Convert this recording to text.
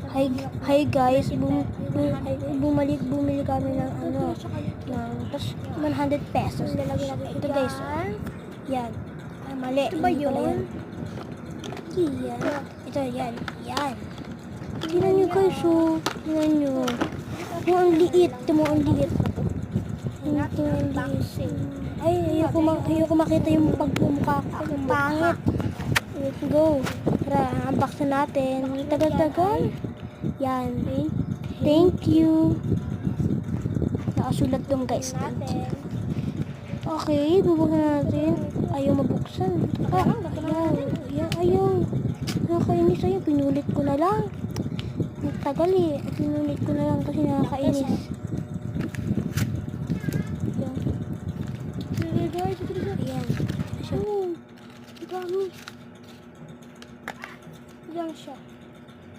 Hi guys, bumili kami ng tapos 100 pesos. Ito guys, yan. Mali. Ito ba yun? Yan. Ito, yan. Tingnan nyo guys, tingnan nyo. Ang liit. Ang liit. Ay, ayoko makita yung pagmumukha ko. Ang pangit. Let's go. Tara, unbox na natin. Tagal-tagal. Yan. Thank you. Nakasulat dong guys. Okay, bubuksan natin. Ayaw mabuksan. Ayaw. Nakakainis ayaw. Pinulit ko na lang. Nagtagal eh. Pinulit ko na lang kasi nakakainis. Ayan. Ayan siya.